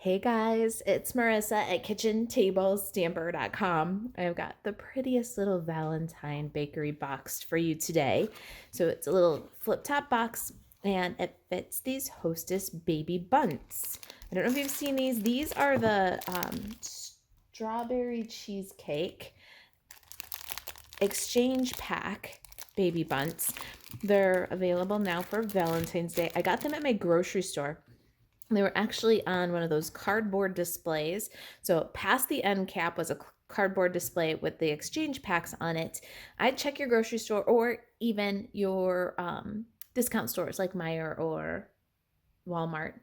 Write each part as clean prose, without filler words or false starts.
Hey guys, it's Marissa at kitchentablestamper.com. I've got the prettiest little Valentine bakery box for you today. So it's a little flip top box and it fits these Hostess baby bunts. I don't know if you've seen these. These are the strawberry cheesecake exchange pack baby bunts. They're available now for Valentine's Day. I got them at my grocery store. They were actually on one of those cardboard displays. So past the end cap was a cardboard display with the exchange packs on it. I'd check your grocery store or even your discount stores like Meijer or Walmart.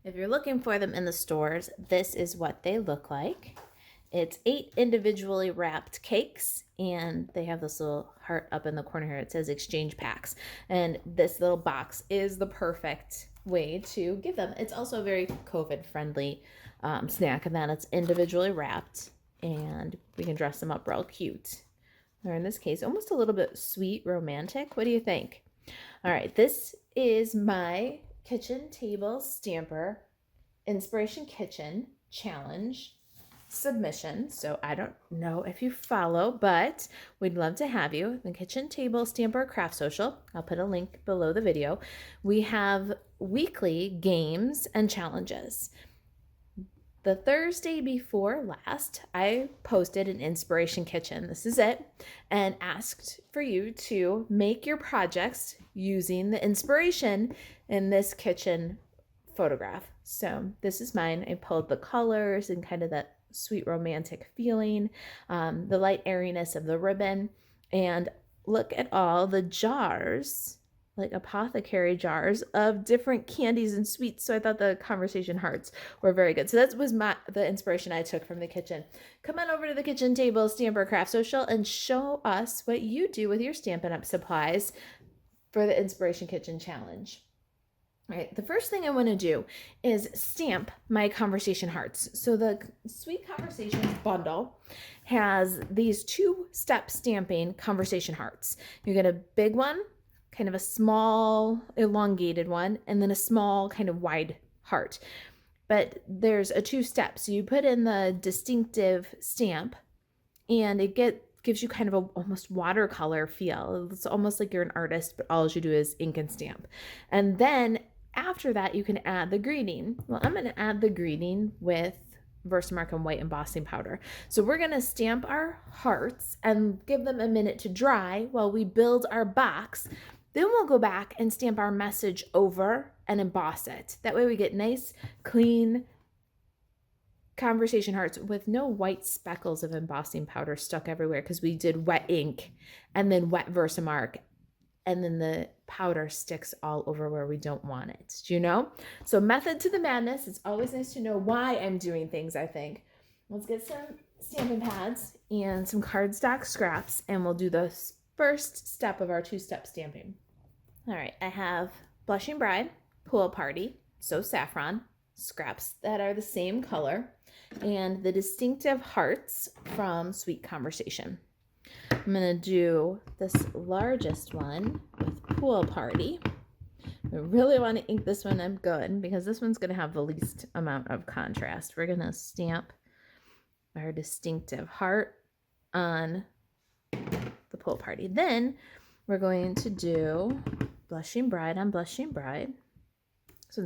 If you're looking for them in the stores, this is what they look like. It's 8 individually wrapped cakes, and they have this little heart up in the corner here. It says exchange packs, and this little box is the perfect way to give them. It's also a very COVID friendly snack, and that it's individually wrapped, and we can dress them up real cute. Or in this case, almost a little bit sweet, romantic. What do you think? All right, this is my kitchen table stamper inspiration kitchen challenge submission. So I don't know if you follow, but we'd love to have you. The Kitchen Table Stamper Craft Social. I'll put a link below the video. We have weekly games and challenges. The Thursday before last, I posted an inspiration kitchen. This is it, and asked for you to make your projects using the inspiration in this kitchen photograph. So this is mine. I pulled the colors and kind of that sweet romantic feeling, the light airiness of the ribbon, and look at all the jars, like apothecary jars of different candies and sweets. So I thought the conversation hearts were very good. So that was the inspiration I took from the kitchen. Come on over to the Kitchen Table Stamper Craft Social and show us what you do with your Stampin' Up! Supplies for the Inspiration Kitchen Challenge. All right, the first thing I want to do is stamp my conversation hearts. So the Sweet Conversations bundle has these 2-step stamping conversation hearts. You get a big one, kind of a small elongated one, and then a small kind of wide heart. But there's a 2-step. So you put in the distinctive stamp and it gives you kind of a almost watercolor feel. It's almost like you're an artist, but all you do is ink and stamp. And then after that, you can add the greeting. Well, I'm going to add the greeting with Versamark and white embossing powder. So we're going to stamp our hearts and give them a minute to dry while we build our box. Then we'll go back and stamp our message over and emboss it. That way we get nice, clean conversation hearts with no white speckles of embossing powder stuck everywhere, because we did wet ink and then wet Versamark, and then the powder sticks all over where we don't want it. Do you know? So method to the madness. It's always nice to know why I'm doing things, I think. Let's get some stamping pads and some cardstock scraps, and we'll do the first step of our 2-step stamping. All right, I have Blushing Bride, Pool Party, So Saffron, scraps that are the same color, and the distinctive hearts from Sweet Conversation. I'm going to do this largest one with Pool Party. I really want to ink this one up good because this one's going to have the least amount of contrast. We're going to stamp our distinctive heart on the Pool Party. Then we're going to do Blushing Bride on Blushing Bride. So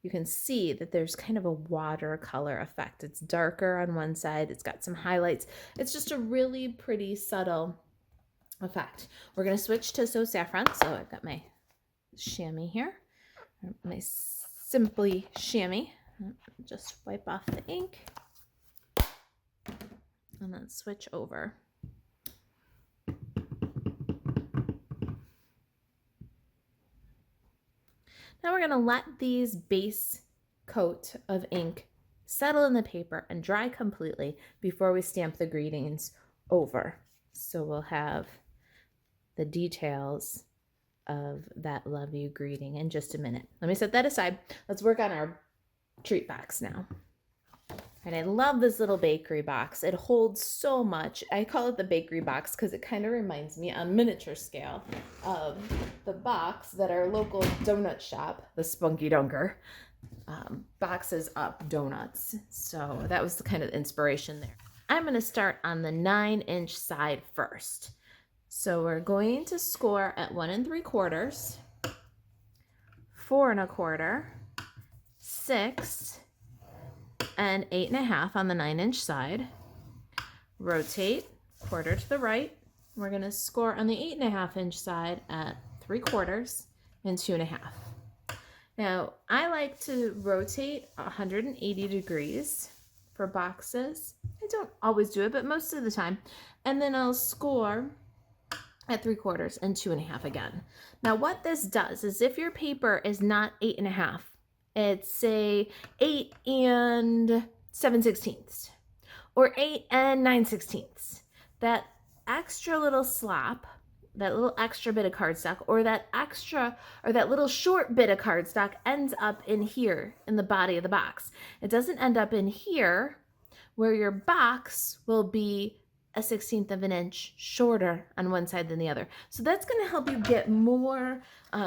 you can see that there's kind of a watercolor effect. It's darker on one side. It's got some highlights. It's just a really pretty subtle effect. We're going to switch to So Saffron. So I've got my chamois here, my Simply chamois. Just wipe off the ink and then switch over. Now we're going to let these base coat of ink settle in the paper and dry completely before we stamp the greetings over. So we'll have the details of that love you greeting in just a minute. Let me set that aside. Let's work on our treat box now. And I love this little bakery box. It holds so much. I call it the bakery box because it kind of reminds me on miniature scale of the box that our local donut shop, the Spunky Dunker, boxes up donuts. So that was the kind of inspiration there. I'm going to start on the 9-inch side first. So we're going to score at 1 3/4, 4 1/4, 6, and 8 1/2 on the 9-inch side. Rotate quarter to the right. We're going to score on the 8 1/2-inch side at 3/4 and 2 1/2. Now, I like to rotate 180 degrees for boxes. I don't always do it, but most of the time. And then I'll score at 3/4 and 2 1/2 again. Now, what this does is if your paper is not 8 1/2, it's say 8 7/16 or 8 9/16, that extra little slop, that little extra bit of cardstock, or that little short bit of cardstock ends up in here in the body of the box. It doesn't end up in here where your box will be 1/16 of an inch shorter on one side than the other. So that's going to help you get more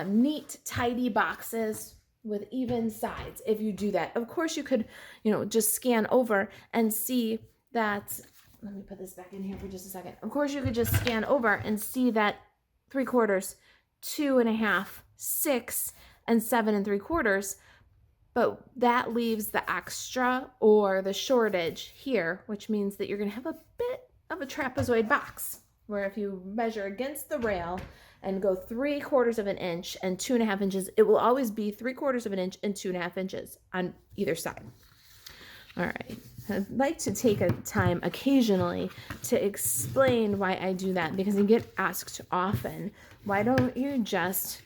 neat, tidy boxes with even sides if you do that. Of course, you could, just scan over and see that. Let me put this back in here for just a second. Of course, you could just scan over and see that 3/4, 2 1/2, 6, and 7 3/4, but that leaves the extra or the shortage here, which means that you're going to have a bit of a trapezoid box, where if you measure against the rail and go 3/4 of an inch and 2 1/2 inches, it will always be 3/4 of an inch and 2 1/2 inches on either side. All right. I'd like to take a time occasionally to explain why I do that, because I get asked often, why don't you just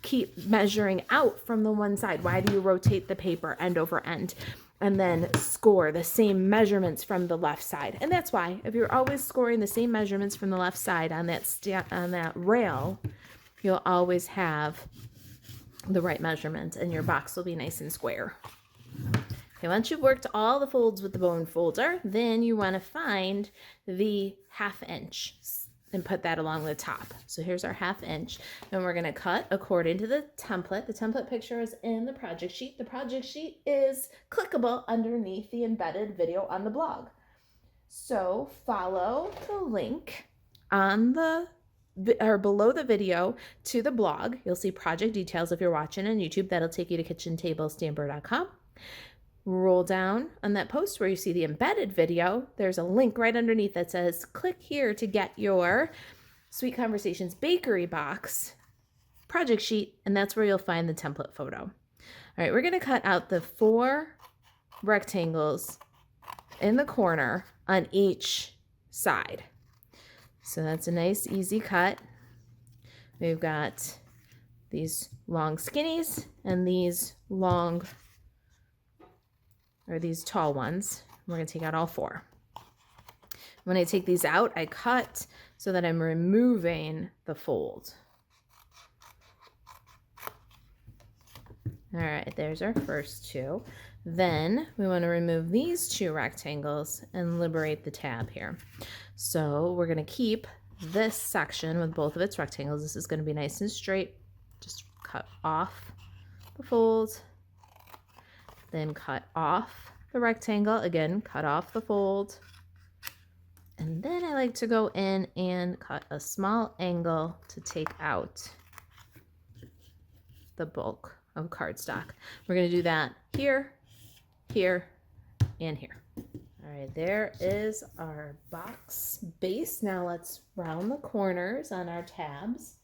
keep measuring out from the one side? Why do you rotate the paper end over end and then score the same measurements from the left side? And that's why, if you're always scoring the same measurements from the left side on that rail, you'll always have the right measurement and your box will be nice and square. Okay, once you've worked all the folds with the bone folder, then you want to find the 1/2 inch and put that along the top. So here's our 1/2 inch, and we're going to cut according to the template. The template picture is in the project sheet. The project sheet is clickable underneath the embedded video on the blog. So follow the link on or below the video to the blog. You'll see project details if you're watching on YouTube. That'll take you to kitchentablestamper.com. Roll down on that post where you see the embedded video. There's a link right underneath that says, click here to get your Sweet Conversations Bakery box project sheet, and that's where you'll find the template photo. All right, we're going to cut out the 4 rectangles in the corner on each side. So that's a nice, easy cut. We've got these long skinnies and these these tall ones. We're going to take out all 4. When I take these out, I cut so that I'm removing the fold. All right, there's our first 2. Then we want to remove these 2 rectangles and liberate the tab here. So we're going to keep this section with both of its rectangles. This is going to be nice and straight. Just cut off the fold. Then cut off the rectangle, again, cut off the fold. And then I like to go in and cut a small angle to take out the bulk of cardstock. We're going to do that here, here, and here. All right, there is our box base. Now let's round the corners on our tabs.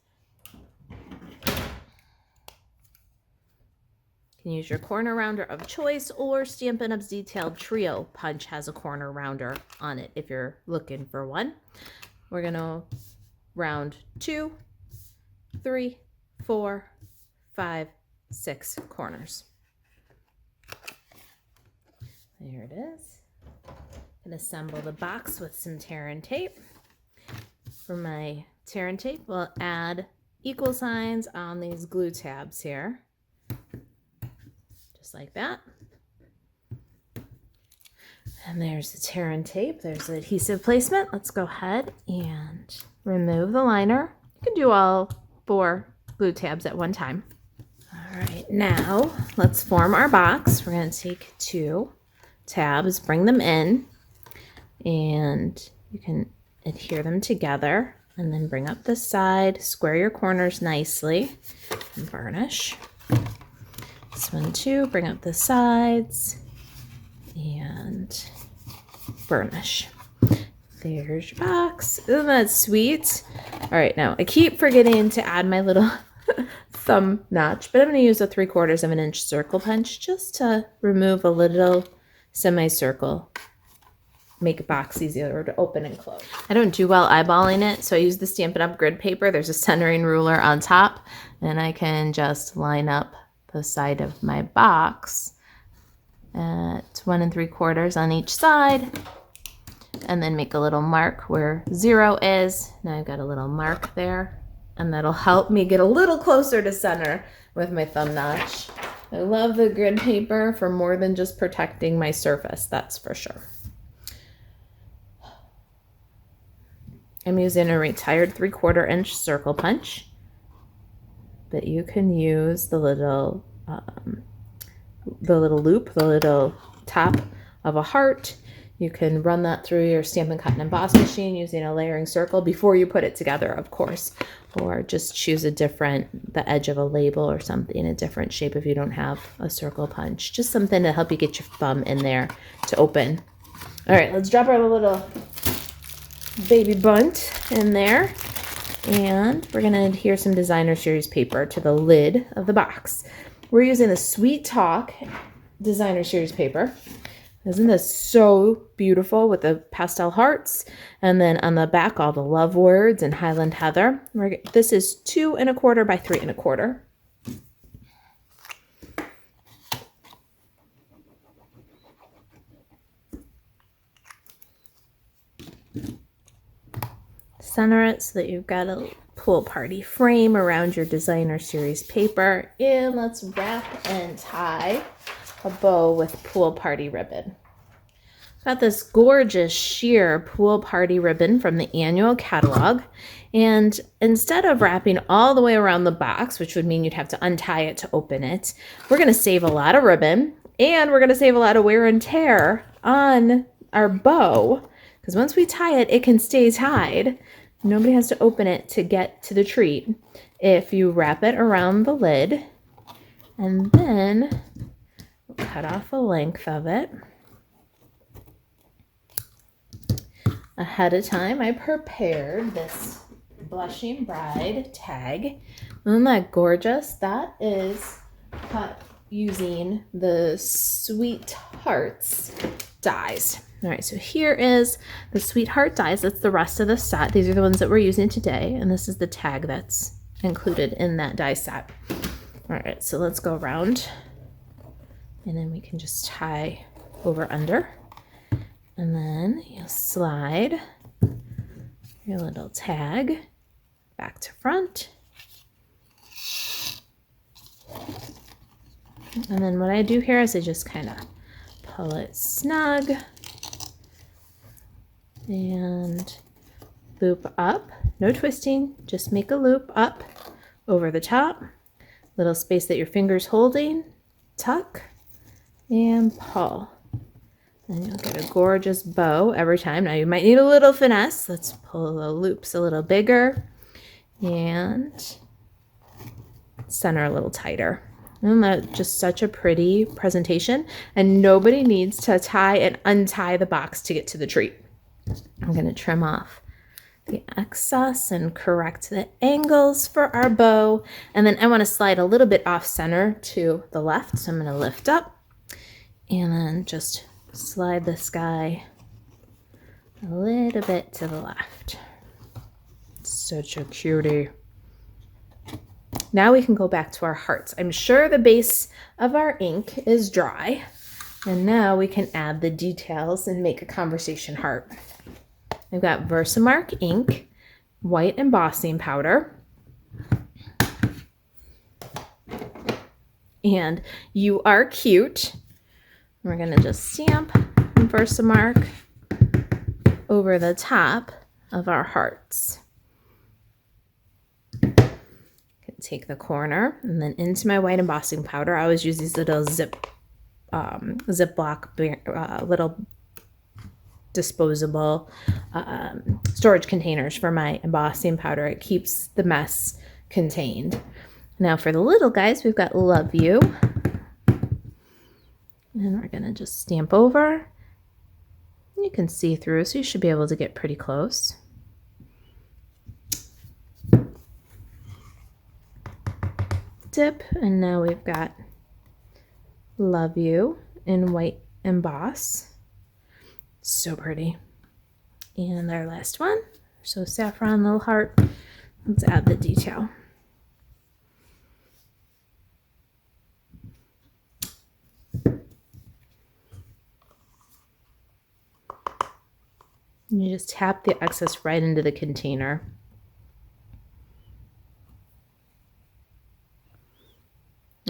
You can use your corner rounder of choice, or Stampin' Up's Detailed Trio Punch has a corner rounder on it if you're looking for one. We're going to round 2, 3, 4, 5, 6 corners. There it is. And assemble the box with some tear and tape. For my tear and tape, we'll add equal signs on these glue tabs here. Just like that. And there's the tear and tape. There's the adhesive placement. Let's go ahead and remove the liner. You can do all 4 glue tabs at one time. All All right, now let's form our box. We're going to take 2 tabs, bring them in, and you can adhere them together, and then bring up the side, square your corners nicely, and burnish. This one too, bring up the sides, and burnish. There's your box. Isn't that sweet? All right, now I keep forgetting to add my little thumb notch, but I'm going to use a 3/4 of an inch circle punch just to remove a little semicircle, make a box easier to open and close. I don't do well eyeballing it, so I use the Stampin' Up! Grid paper. There's a centering ruler on top, and I can just line up the side of my box at 1 3/4 on each side, and then make a little mark where 0 is. Now I've got a little mark there, and that'll help me get a little closer to center with my thumb notch. I love the grid paper for more than just protecting my surface, that's for sure. I'm using a retired 3/4 inch circle punch, but you can use the little loop, the little top of a heart. You can run that through your Stampin' Cut and Emboss machine using a layering circle before you put it together, of course, or just choose the edge of a label or something, a different shape if you don't have a circle punch. Just something to help you get your thumb in there to open. All right, let's drop our little baby bunt in there, and we're going to adhere some Designer Series paper to the lid of the box. We're using the Sweet Talk Designer Series paper. Isn't this so beautiful with the pastel hearts? And then on the back, all the love words and Highland Heather. This is 2 1/4 by 3 1/4. Center it so that you've got a pool party frame around your Designer Series paper. And let's wrap and tie a bow with pool party ribbon. Got this gorgeous sheer pool party ribbon from the annual catalog. And instead of wrapping all the way around the box, which would mean you'd have to untie it to open it, we're going to save a lot of ribbon, and we're going to save a lot of wear and tear on our bow, because once we tie it, it can stay tied. Nobody has to open it to get to the treat. If you wrap it around the lid, and then cut off a length of it. Ahead of time, I prepared this Blushing Bride tag. Isn't that gorgeous? That is cut using the Sweethearts dies. All right, so here is the Sweetheart dies. That's the rest of the set. These are the ones that we're using today, and this is the tag that's included in that die set. All right, so let's go around, and then we can just tie over under, and then you'll slide your little tag back to front. And then what I do here is I just kind of pull it snug and loop up. No twisting, just make a loop up over the top. Little space that your finger's holding, tuck and pull. And you'll get a gorgeous bow every time. Now you might need a little finesse. Let's pull the loops a little bigger and center a little tighter. Isn't that just such a pretty presentation? And nobody needs to tie and untie the box to get to the treat. I'm going to trim off the excess and correct the angles for our bow. And then I want to slide a little bit off center to the left. So I'm going to lift up and then just slide this guy a little bit to the left. Such a cutie. Now we can go back to our hearts. I'm sure the base of our ink is dry. And now we can add the details and make a conversation heart. I've got Versamark ink, white embossing powder, and You Are Cute. We're going to just stamp Versamark over the top of our hearts. You can take the corner and then into my white embossing powder. I always use these little Ziploc little disposable storage containers for my embossing powder. It keeps the mess contained. Now for the little guys, we've got Love You. And we're going to just stamp over. You can see through, so you should be able to get pretty close. Dip, and now we've got Love You in white emboss. So pretty. And our last one, so saffron little heart. Let's add the detail. You just tap the excess right into the container.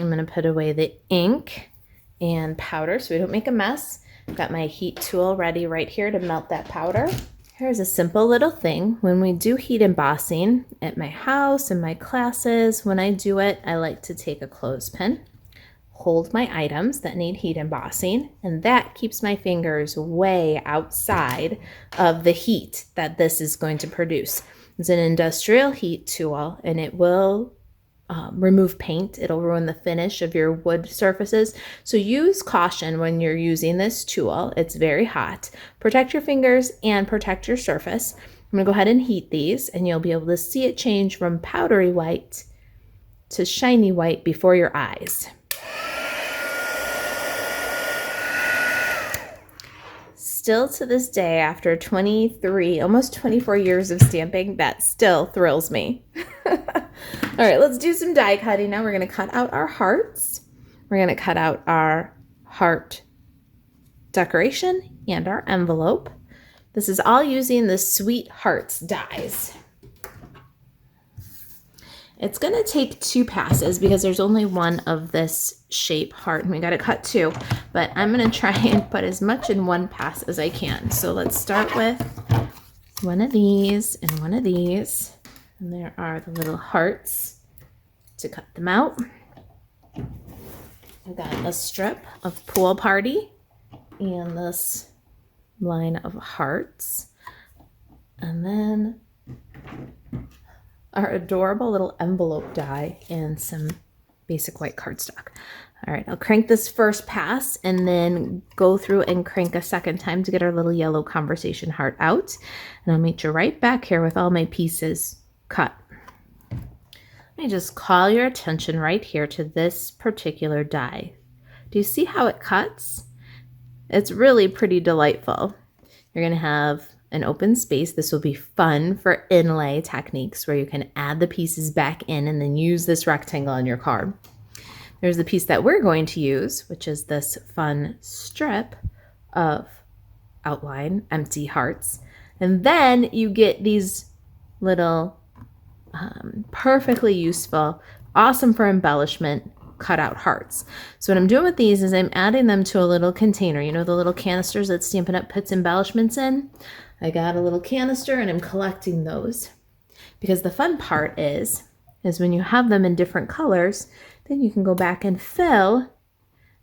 I'm going to put away the ink and powder so we don't make a mess. I've got my heat tool ready right here to melt that powder. Here's a simple little thing. When we do heat embossing at my house and my classes, when I do it, I like to take a clothespin, hold my items that need heat embossing, and that keeps my fingers way outside of the heat that this is going to produce. It's an industrial heat tool, and it will remove paint. It'll ruin the finish of your wood surfaces. So use caution when you're using this tool. It's very hot. Protect your fingers and protect your surface. I'm going to go ahead and heat these, and you'll be able to see it change from powdery white to shiny white before your eyes. Still to this day, after 23, almost 24 years of stamping, that still thrills me. All right, let's do some die cutting now. We're going to cut out our hearts. We're going to cut out our heart decoration and our envelope. This is all using the Sweet Hearts dies. It's going to take 2 passes because there's only one of this shape heart, and we got to cut 2, but I'm going to try and put as much in one pass as I can. So let's start with one of these and one of these, and there are the little hearts to cut them out. I've got a strip of Pool Party and this line of hearts, and then our adorable little envelope die and some basic white cardstock. All right, I'll crank this first pass and then go through and crank a second time to get our little yellow conversation heart out. And I'll meet you right back here with all my pieces cut. Let me just call your attention right here to this particular die. Do you see how it cuts? It's really pretty delightful. You're going to have an open space. This will be fun for inlay techniques where you can add the pieces back in and then use this rectangle on your card. There's the piece that we're going to use, which is this fun strip of outline, empty hearts. And then you get these little perfectly useful, awesome for embellishment, cut out hearts. So what I'm doing with these is I'm adding them to a little container. You know the little canisters that Stampin' Up puts embellishments in? I got a little canister and I'm collecting those. Because the fun part is when you have them in different colors, then you can go back and fill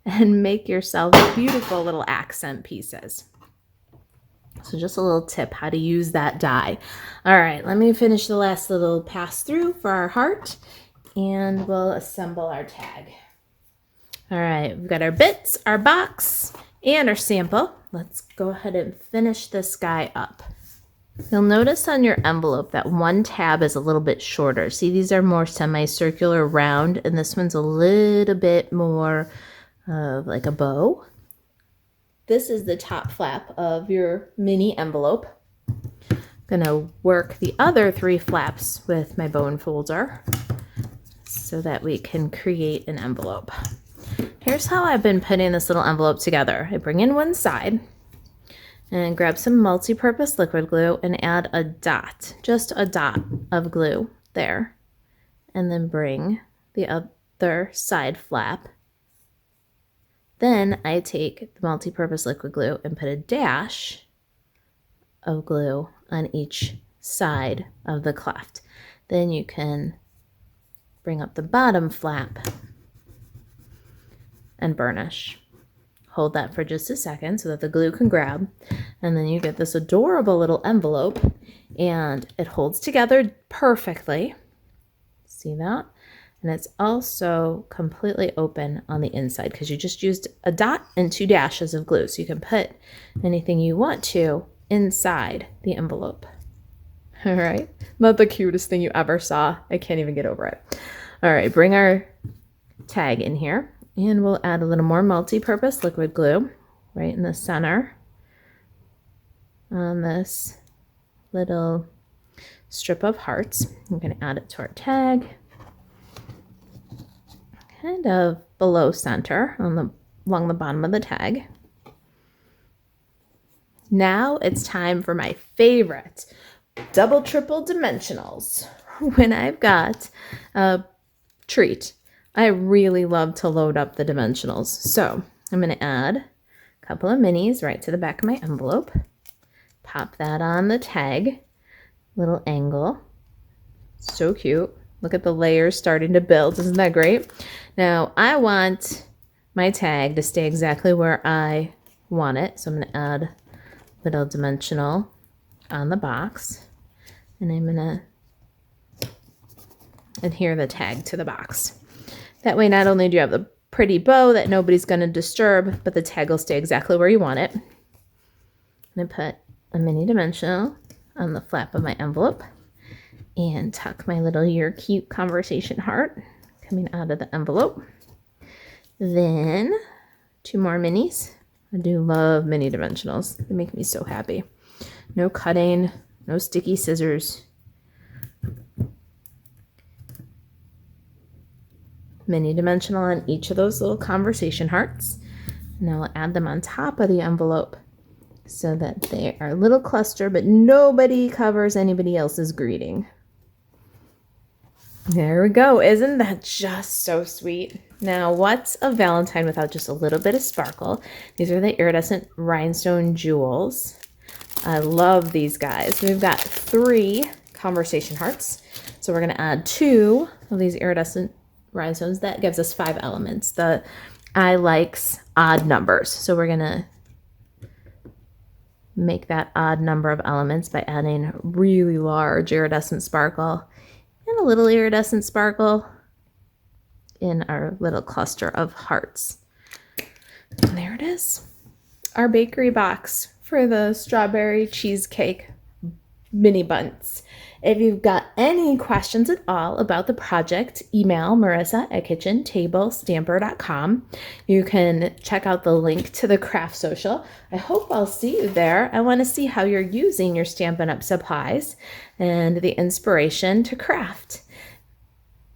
and make yourself beautiful little accent pieces. So just a little tip how to use that die. All right, let me finish the last little pass through for our heart and we'll assemble our tag. All right, we've got our bits, our box, and our sample. Let's go ahead and finish this guy up. You'll notice on your envelope that one tab is a little bit shorter. See, these are more semicircular round, and this one's a little bit more like a bow. This is the top flap of your mini envelope. I'm gonna work the other 3 flaps with my bone folder so that we can create an envelope. Here's how I've been putting this little envelope together. I bring in one side and grab some multi-purpose liquid glue and add a dot, just a dot of glue there. And then bring the other side flap. Then I take the multi-purpose liquid glue and put a dash of glue on each side of the cleft. Then you can bring up the bottom flap and burnish. Hold that for just a second so that the glue can grab, and then you get this adorable little envelope, and it holds together perfectly. See that? And it's also completely open on the inside because you just used a dot and 2 dashes of glue, so you can put anything you want to inside the envelope. All right, not the cutest thing you ever saw. I can't even get over it. All right, bring our tag in here, and we'll add a little more multi-purpose liquid glue right in the center on this little strip of hearts. I'm going to add it to our tag, kind of below center along the bottom of the tag. Now it's time for my favorite double, triple dimensionals. When I've got a treat, I really love to load up the dimensionals. So I'm going to add a couple of minis right to the back of my envelope. Pop that on the tag, little angle. So cute. Look at the layers starting to build. Isn't that great? Now I want my tag to stay exactly where I want it. So I'm going to add a little dimensional on the box, and I'm going to adhere the tag to the box. That way not only do you have the pretty bow that nobody's going to disturb, but the tag will stay exactly where you want it. I'm going to put a mini dimensional on the flap of my envelope and tuck my little "You're Cute" conversation heart coming out of the envelope. Then 2 more minis. I do love mini dimensionals. They make me so happy. No cutting, no sticky scissors. Mini dimensional on each of those little conversation hearts. Now I'll add them on top of the envelope so that they are a little cluster, but nobody covers anybody else's greeting. There we go. Isn't that just so sweet? Now, what's a Valentine without just a little bit of sparkle? These are the iridescent rhinestone jewels. I love these guys. We've got 3 conversation hearts. So we're going to add 2 of these iridescent rhinestones. That gives us 5 elements. The I likes odd numbers. So we're going to make that odd number of elements by adding really large iridescent sparkle and a little iridescent sparkle in our little cluster of hearts. And there it is, our bakery box for the strawberry cheesecake mini buns. If you've got any questions at all about the project, email marisa@kitchentablestamper.com. You can check out the link to the craft social. I hope I'll see you there. I want to see how you're using your Stampin' Up! Supplies and the inspiration to craft.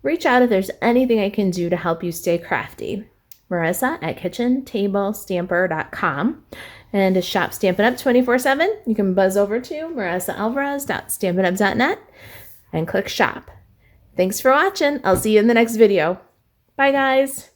Reach out if there's anything I can do to help you stay crafty. Marisa@kitchentablestamper.com. And to shop Stampin' Up! 24/7, you can buzz over to marisaalvarez.stampinup.net and click shop. Thanks for watching. I'll see you in the next video. Bye, guys.